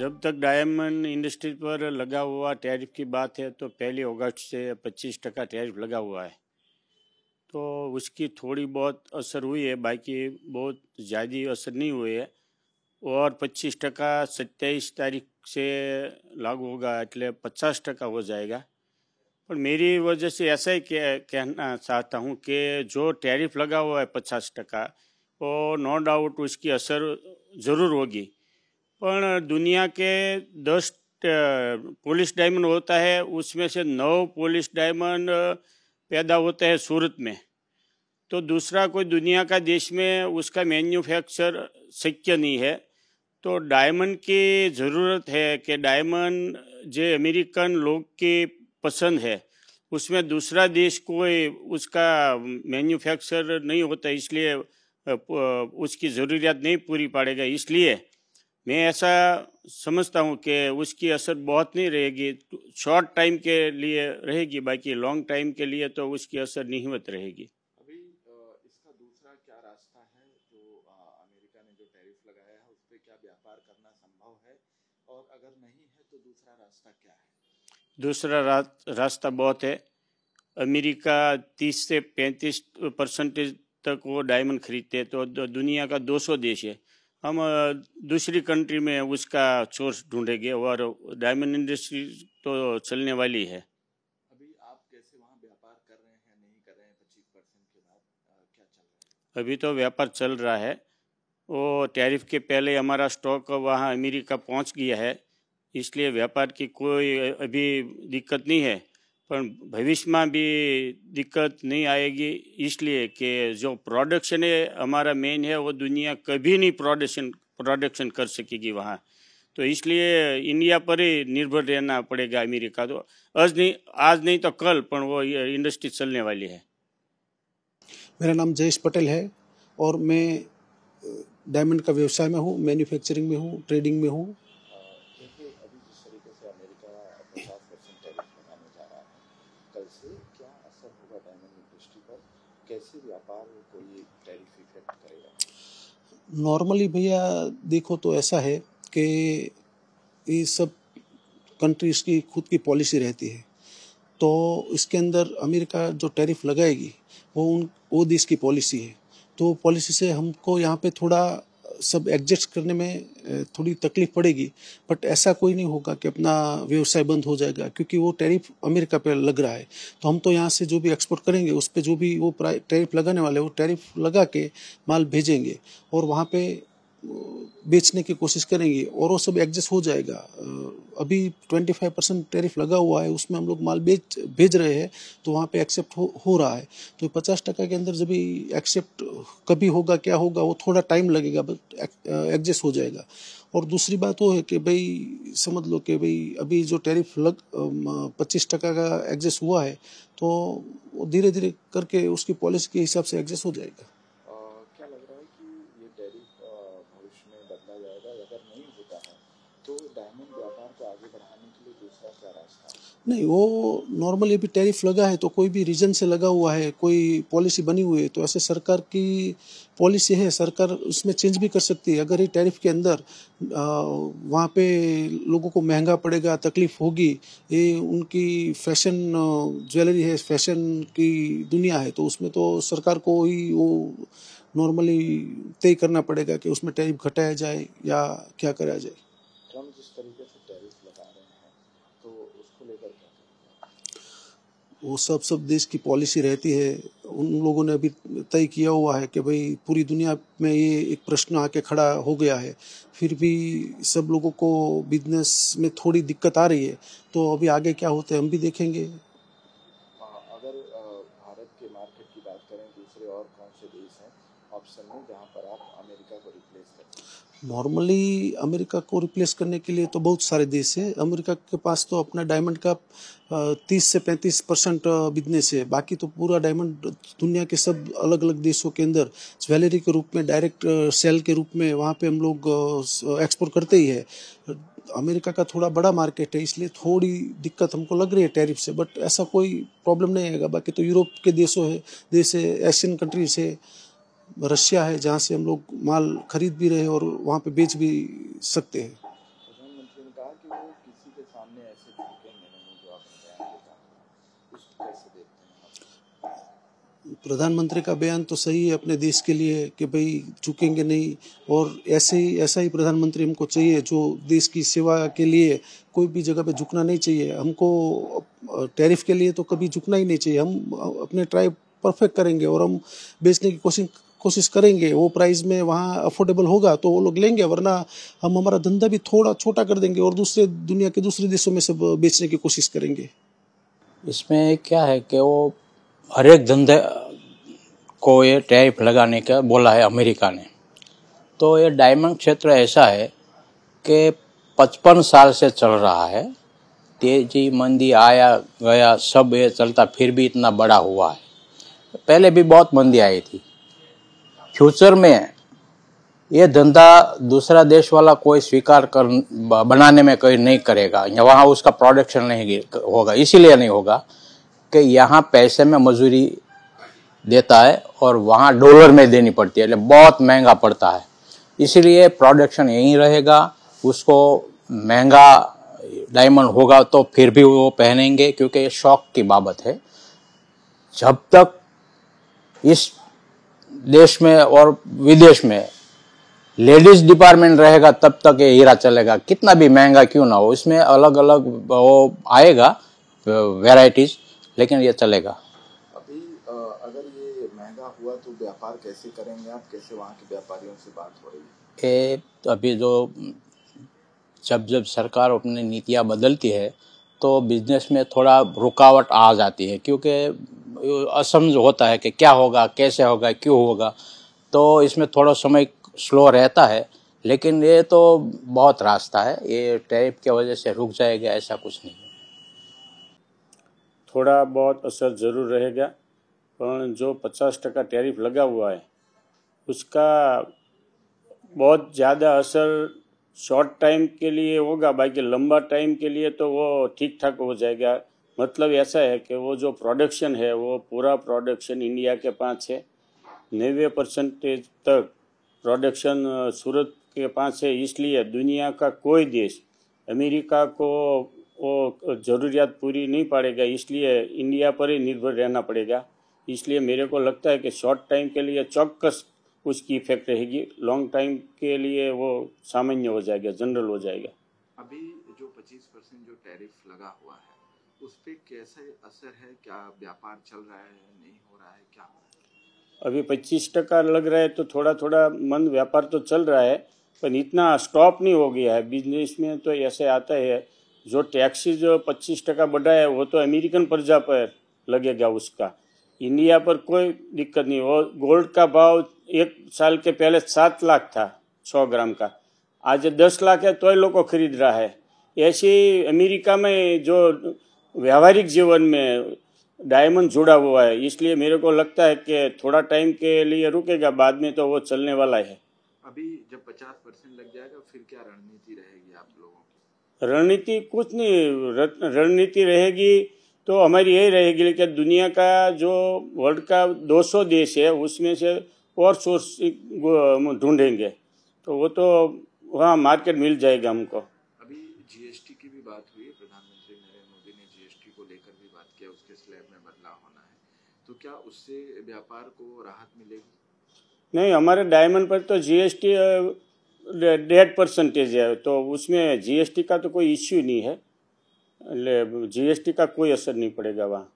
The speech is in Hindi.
जब तक डायमंड इंडस्ट्री पर लगा हुआ टैरिफ की बात है तो 1 अगस्त से 25% टैरिफ लगा हुआ है, तो उसकी थोड़ी बहुत असर हुई है, बाकी बहुत ज़्यादा असर नहीं हुई है। और 25% 27 तारीख से लागू होगा, એટલે 50% हो जाएगा। पर मेरी वजह से ऐसा ही कहना चाहता हूँ कि जो टैरिफ लगा हुआ है 50%, वो नो डाउट उसकी असर ज़रूर होगी। पर दुनिया के 10 पॉलिश डायमंड होता है, उसमें से 9 पॉलिश डायमंड पैदा होता है सूरत में। तो दूसरा कोई दुनिया का देश में उसका मैन्युफैक्चर शक्य नहीं है। तो डायमंड की ज़रूरत है कि डायमंड जो अमेरिकन लोग की पसंद है, उसमें दूसरा देश कोई उसका मैन्युफैक्चर नहीं होता, इसलिए उसकी ज़रूरियात नहीं पूरी पड़ेगा। इसलिए मैं ऐसा समझता हूँ कि उसकी असर बहुत नहीं रहेगी, शॉर्ट टाइम के लिए रहेगी, बाकी लॉन्ग टाइम के लिए तो उसकी असर नहींवत रहेगी। अभी इसका दूसरा क्या रास्ता है? जो अमेरिका ने जो टैरिफ लगाया है उस पर क्या व्यापार करना संभव है, और अगर नहीं है तो दूसरा रास्ता क्या है? दूसरा रास्ता बहुत है। अमेरिका 30 से 35% तक वो डायमंड खरीदते हैं, तो दुनिया का 200 देश है। हम दूसरी कंट्री में उसका सोर्स ढूंढेंगे और डायमंड इंडस्ट्री तो चलने वाली है। अभी आप कैसे वहाँ व्यापार कर रहे हैं, नहीं कर रहे हैं? 25% के बाद क्या चल रहा है? अभी तो व्यापार चल रहा है। वो टैरिफ के पहले हमारा स्टॉक वहाँ अमेरिका पहुँच गया है, इसलिए व्यापार की कोई अभी दिक्कत नहीं है। पर भविष्य में भी दिक्कत नहीं आएगी, इसलिए कि जो प्रोडक्शन है हमारा मेन है, वो दुनिया कभी नहीं प्रोडक्शन कर सकेगी वहाँ। तो इसलिए इंडिया पर ही निर्भर रहना पड़ेगा अमेरिका। तो आज नहीं तो कल पर वो इंडस्ट्री चलने वाली है। मेरा नाम जयेश पटेल है और मैं डायमंड का व्यवसाय में हूँ, मैन्युफैक्चरिंग में हूँ, ट्रेडिंग में हूँ। देखिए, अभी जिस तरीके से अमेरिका 50% टैरिफ लगाने जा रहा है, कल से क्या असर होगा डायमंड इंडस्ट्री पर? कैसे व्यापार को ये टैरिफ इफेक्ट करेगा? नॉर्मली भैया देखो तो ऐसा है कि ये सब कंट्रीज़ की खुद की पॉलिसी रहती है, तो इसके अंदर अमेरिका जो टैरिफ लगाएगी वो देश की पॉलिसी है। तो पॉलिसी से हमको यहाँ पे थोड़ा सब एडजस्ट करने में थोड़ी तकलीफ पड़ेगी, बट ऐसा कोई नहीं होगा कि अपना व्यवसाय बंद हो जाएगा, क्योंकि वो टैरिफ अमेरिका पे लग रहा है। तो हम तो यहाँ से जो भी एक्सपोर्ट करेंगे उस पे जो भी वो टैरिफ लगाने वाले वो टैरिफ लगा के माल भेजेंगे और वहाँ पे बेचने की कोशिश करेंगे और वो सब एडजस्ट हो जाएगा। अभी 25% टैरिफ लगा हुआ है, उसमें हम लोग माल भेज रहे हैं, तो वहाँ पे एक्सेप्ट हो रहा है। तो 50% के अंदर जब भी एक्सेप्ट कभी होगा, क्या होगा, वो थोड़ा टाइम लगेगा, बट एडजस्ट हो जाएगा। और दूसरी बात वो है कि भाई समझ लो कि भाई अभी जो टैरिफ 25% का एडजस्ट हुआ है, तो वो धीरे धीरे करके उसकी पॉलिसी के हिसाब से एडजस्ट हो जाएगा। क्या लग रहा है कि ये टैरिफ भविष्य में बदला जाएगा? अगर नहीं होता है तो डायमंड व्यापार को आगे बढ़ाने के लिए दूसरा क्या रास्ता है? नहीं, वो नॉर्मली अभी टैरिफ लगा है तो कोई भी रीजन से लगा हुआ है, कोई पॉलिसी बनी हुई है, तो ऐसे सरकार की पॉलिसी है, सरकार उसमें चेंज भी कर सकती है। अगर ये टैरिफ के अंदर वहाँ पे लोगों को महंगा पड़ेगा, तकलीफ होगी, ये उनकी फैशन ज्वेलरी है, फैशन की दुनिया है, तो उसमें तो सरकार को ही वो नॉर्मली तय करना पड़ेगा कि उसमें टैरिफ घटाया जाए या क्या करा जाए। ट्रम्प जिस तरीके से टैरिफ लगा रहे हैं तो उसको लेकर क्या करेंगे? वो सब देश की पॉलिसी रहती है। उन लोगों ने अभी तय किया हुआ है कि भाई पूरी दुनिया में ये एक प्रश्न आके खड़ा हो गया है, फिर भी सब लोगों को बिजनेस में थोड़ी दिक्कत आ रही है, तो अभी आगे क्या होता है हम भी देखेंगे। अगर भारत के मार्केट की बात करें, दूसरे और कौन से देश हैं ऑप्शन में जहां पर आप अमेरिका को रिप्लेस कर सकते हैं? नॉर्मली अमेरिका को रिप्लेस करने के लिए तो बहुत सारे देश है। अमेरिका के पास तो अपना डायमंड का 30 से 35% बिजनेस है। बाकी तो पूरा डायमंड दुनिया के सब अलग अलग देशों के अंदर ज्वेलरी के रूप में, डायरेक्ट सेल के रूप में वहाँ पे हम लोग एक्सपोर्ट करते ही है। अमेरिका का थोड़ा बड़ा मार्केट है, इसलिए थोड़ी दिक्कत हमको लग रही है टैरिफ से, बट ऐसा कोई प्रॉब्लम नहीं आएगा। बाकी तो यूरोप के देश है, एशियन कंट्रीज है, रशिया है, जहाँ से हम लोग माल खरीद भी रहे और वहाँ पे बेच भी सकते हैं। प्रधानमंत्री प्रधानमंत्री का बयान तो सही है अपने देश के लिए कि भाई झुकेंगे नहीं, और ऐसा ही प्रधानमंत्री हमको चाहिए जो देश की सेवा के लिए कोई भी जगह पे झुकना नहीं चाहिए हमको। टैरिफ के लिए तो कभी झुकना ही नहीं चाहिए। हम अपने ट्राई परफेक्ट करेंगे और हम बेचने की कोशिश करेंगे। वो प्राइस में वहाँ अफोर्डेबल होगा तो वो लोग लेंगे, वरना हम हमारा धंधा भी थोड़ा छोटा कर देंगे और दुनिया के दूसरे देशों में सब बेचने की कोशिश करेंगे। इसमें क्या है कि वो हर एक धंधे को ये टैरिफ लगाने का बोला है अमेरिका ने। तो ये डायमंड क्षेत्र ऐसा है कि 55 साल से चल रहा है, तेजी मंदी आया गया सब ये चलता, फिर भी इतना बड़ा हुआ है। पहले भी बहुत मंदी आई थी। फ्यूचर में ये धंधा दूसरा देश वाला कोई स्वीकार कर बनाने में कोई नहीं करेगा, वहाँ उसका प्रोडक्शन नहीं होगा। इसीलिए नहीं होगा कि यहाँ पैसे में मजूरी देता है और वहाँ डॉलर में देनी पड़ती है, बहुत महंगा पड़ता है। इसीलिए प्रोडक्शन यहीं रहेगा। उसको महंगा डायमंड होगा तो फिर भी वो पहनेंगे, क्योंकि ये शौक की बाबत है। जब तक इस देश में और विदेश में लेडीज डिपार्टमेंट रहेगा तब तक ये हीरा चलेगा, कितना भी महंगा क्यों ना हो। इसमें अलग अलग वो आएगा वैरायटीज, लेकिन ये चलेगा। अभी अगर ये महंगा हुआ तो व्यापार कैसे करेंगे आप? कैसे वहाँ के व्यापारियों से बात हो रही है? ये अभी जो जब सरकार अपनी नीतियाँ बदलती है तो बिजनेस में थोड़ा रुकावट आ जाती है, क्योंकि असमझ होता है कि क्या होगा, कैसे होगा, क्यों होगा। तो इसमें थोड़ा समय स्लो रहता है, लेकिन ये तो बहुत रास्ता है। ये टैरिफ की वजह से रुक जाएगा ऐसा कुछ नहीं है। थोड़ा बहुत असर ज़रूर रहेगा, पर जो 50% टैरिफ लगा हुआ है उसका बहुत ज़्यादा असर शॉर्ट टाइम के लिए होगा, बाकी लंबा टाइम के लिए तो वो ठीक ठाक हो जाएगा। मतलब ऐसा है कि वो जो प्रोडक्शन है वो पूरा प्रोडक्शन इंडिया के पास है। 90% तक प्रोडक्शन सूरत के पास है। इसलिए दुनिया का कोई देश अमेरिका को वो ज़रूरियात पूरी नहीं पाड़ेगा, इसलिए इंडिया पर ही निर्भर रहना पड़ेगा। इसलिए मेरे को लगता है कि शॉर्ट टाइम के लिए चौक्कस उसकी इफेक्ट रहेगी, लॉन्ग टाइम के लिए वो सामान्य हो जाएगा, जनरल हो जाएगा। अभी जो 25% जो टैरिफ लगा हुआ है उस पर कैसे असर है? क्या व्यापार चल रहा है, नहीं हो रहा है, क्या हो रहा है? अभी 25% लग रहा है तो थोड़ा थोड़ा मंद व्यापार तो चल रहा है, पर इतना स्टॉप नहीं हो गया है। बिजनेस में तो ऐसे आता है, जो टैक्सी जो 25% बढ़ा है वो तो अमेरिकन प्रजा पर लगेगा, उसका इंडिया पर कोई दिक्कत नहीं हो। गोल्ड का भाव 1 साल के पहले 7 लाख था 100 ग्राम का, आज 10 लाख है तो लोगों को खरीद रहा है। ऐसे ही अमेरिका में जो व्यावहारिक जीवन में डायमंड जुड़ा हुआ है, इसलिए मेरे को लगता है कि थोड़ा टाइम के लिए रुकेगा, बाद में तो वो चलने वाला है। अभी जब 50% लग जाएगा फिर क्या रणनीति रहेगी आप लोगों की? रणनीति कुछ नहीं, रणनीति रहेगी तो हमारी यही रहेगी कि दुनिया का जो वर्ल्ड का 200 देश है उसमें से और सोर्स ढूंढेंगे, तो वो तो वहाँ मार्केट मिल जाएगा हमको। अभी जीएसटी की भी बात हुई, प्रधानमंत्री नरेंद्र मोदी ने जीएसटी को लेकर भी बात किया, उसके स्लैब में बदलाव होना है, तो क्या उससे व्यापार को राहत मिलेगी? नहीं, हमारे डायमंड पर तो जीएसटी 1.5% है, तो उसमें जीएसटी का तो कोई इश्यू नहीं है, जीएसटी का कोई असर नहीं पड़ेगा वहाँ।